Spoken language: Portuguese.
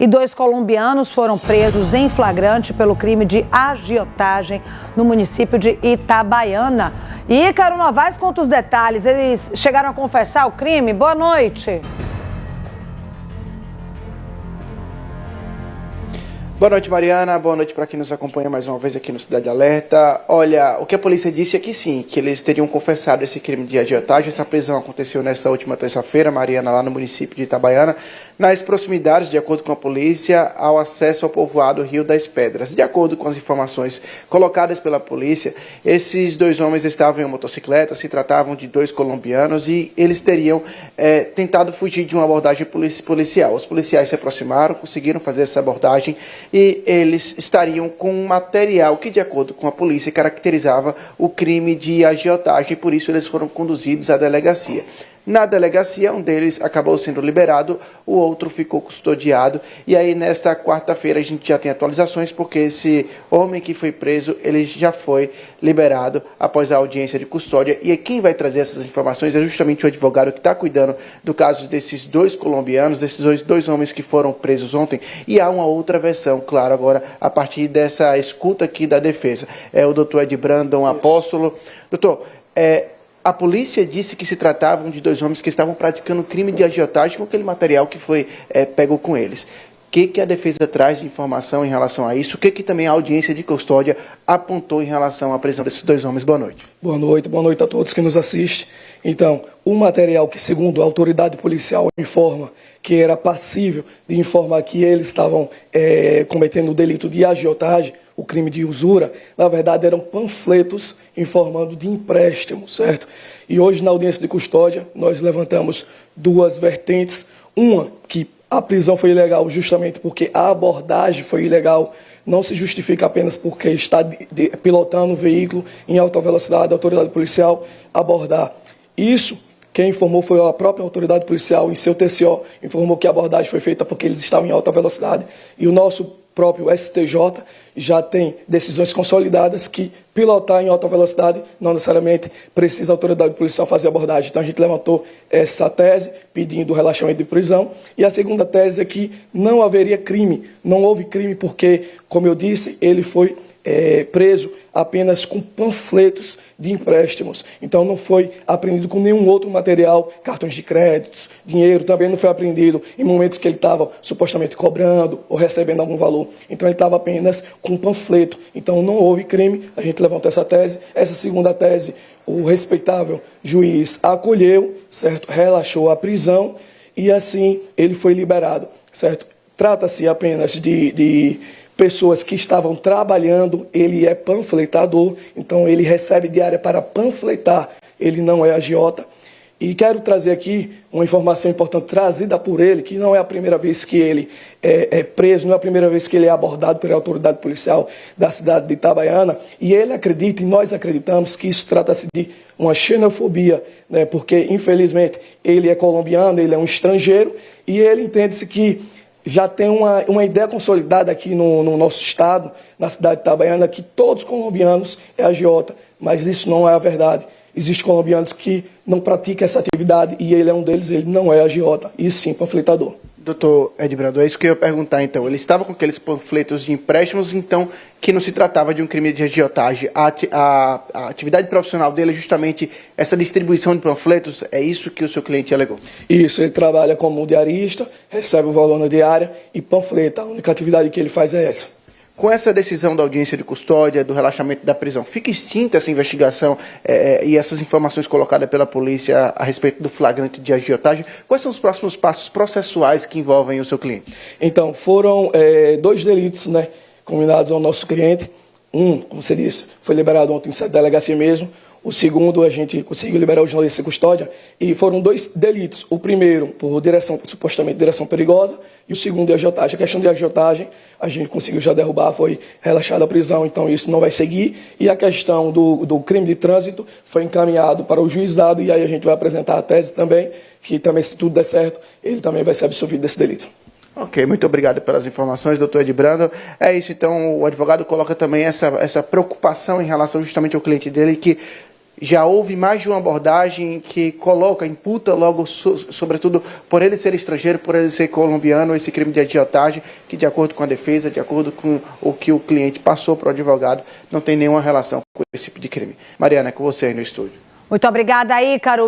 E 2 colombianos foram presos em flagrante pelo crime de agiotagem no município de Itabaiana. E Ícaro Novaes conta os detalhes. Eles chegaram a confessar o crime? Boa noite. Boa noite, Mariana. Boa noite para quem nos acompanha mais uma vez aqui no Cidade Alerta. Olha, o que a polícia disse é que sim, que eles teriam confessado esse crime de agiotagem. Essa prisão aconteceu nesta última terça-feira, Mariana, lá no município de Itabaiana, nas proximidades, de acordo com a polícia, ao acesso ao povoado Rio das Pedras. De acordo com as informações colocadas pela polícia, esses 2 homens estavam em uma motocicleta, se tratavam de 2 colombianos e eles teriam tentado fugir de uma abordagem policial. Os policiais se aproximaram, conseguiram fazer essa abordagem e eles estariam com um material que, de acordo com a polícia, caracterizava o crime de agiotagem, e por isso eles foram conduzidos à delegacia. Na delegacia, um deles acabou sendo liberado, o outro ficou custodiado. E aí, nesta quarta-feira, a gente já tem atualizações, porque esse homem que foi preso, ele já foi liberado após a audiência de custódia. E quem vai trazer essas informações é justamente o advogado que está cuidando do caso desses 2 colombianos, desses 2 homens que foram presos ontem. E há uma outra versão, claro, agora, a partir dessa escuta aqui da defesa. É o doutor Ed Brandon Apóstolo. Doutor, a polícia disse que se tratavam de 2 homens que estavam praticando crime de agiotagem com aquele material que foi pego com eles. O que a defesa traz de informação em relação a isso? O que também a audiência de custódia apontou em relação à prisão desses 2 homens? Boa noite. Boa noite a todos que nos assistem. Então, o material que, segundo a autoridade policial, informa que era passível de informar que eles estavam cometendo o delito de agiotagem, o crime de usura, na verdade eram panfletos informando de empréstimo, certo? E hoje, na audiência de custódia, nós levantamos 2 vertentes. Uma, que a prisão foi ilegal justamente porque a abordagem foi ilegal, não se justifica apenas porque está pilotando um veículo em alta velocidade, a autoridade policial abordar. Isso, quem informou foi a própria autoridade policial, em seu TCO, informou que a abordagem foi feita porque eles estavam em alta velocidade. E o nosso próprio STJ já tem decisões consolidadas que pilotar em alta velocidade não necessariamente precisa a autoridade policial fazer abordagem. Então a gente levantou essa tese pedindo o relaxamento de prisão. E a segunda tese é que não haveria crime, não houve crime porque, como eu disse, ele foi preso apenas com panfletos de empréstimos. Então não foi apreendido com nenhum outro material, cartões de crédito, dinheiro, também não foi apreendido em momentos que ele estava supostamente cobrando ou recebendo algum valor. Então ele estava apenas com um panfleto. Então não houve crime, a gente levantou essa tese. Essa segunda tese, o respeitável juiz acolheu, certo? Relaxou a prisão e assim ele foi liberado, certo? Trata-se apenas de pessoas que estavam trabalhando, ele é panfletador, então ele recebe diária para panfletar, ele não é agiota. E quero trazer aqui uma informação importante trazida por ele, que não é a primeira vez que ele é preso, não é a primeira vez que ele é abordado pela autoridade policial da cidade de Itabaiana, e ele acredita, e nós acreditamos, que isso trata-se de uma xenofobia, né, porque, infelizmente, ele é colombiano, ele é um estrangeiro, e ele entende-se que já tem uma ideia consolidada aqui no nosso estado, na cidade de Itabaiana, que todos os colombianos é agiota, mas isso não é a verdade. Existem colombianos que não praticam essa atividade e ele é um deles, ele não é agiota, e sim panfletador. Doutor Ed Brandon, é isso que eu ia perguntar então. Ele estava com aqueles panfletos de empréstimos, então, que não se tratava de um crime de agiotagem. A atividade profissional dele é justamente essa distribuição de panfletos, é isso que o seu cliente alegou? Isso, ele trabalha como diarista, recebe o valor na diária e panfleta. A única atividade que ele faz é essa. Com essa decisão da audiência de custódia, do relaxamento da prisão, fica extinta essa investigação e essas informações colocadas pela polícia a respeito do flagrante de agiotagem? Quais são os próximos passos processuais que envolvem o seu cliente? Então, foram 2 delitos, né, combinados ao nosso cliente. Um, como você disse, foi liberado ontem em delegacia mesmo. O segundo, a gente conseguiu liberar hoje na audiência de custódia. E foram 2 delitos. O primeiro, por supostamente direção perigosa, e o segundo, de agiotagem. A questão de agiotagem, a gente conseguiu já derrubar, foi relaxada a prisão, então isso não vai seguir. E a questão do crime de trânsito foi encaminhado para o juizado, e aí a gente vai apresentar a tese também, que também, se tudo der certo, ele também vai ser absolvido desse delito. Ok, muito obrigado pelas informações, doutor Ed Brandon. É isso, então, o advogado coloca também essa preocupação em relação justamente ao cliente dele, que Já houve mais de uma abordagem que imputa logo, sobretudo por ele ser estrangeiro, por ele ser colombiano, esse crime de agiotagem, que de acordo com a defesa, de acordo com o que o cliente passou para o advogado, não tem nenhuma relação com esse tipo de crime. Mariana, é com você aí no estúdio. Muito obrigada, Ícaro.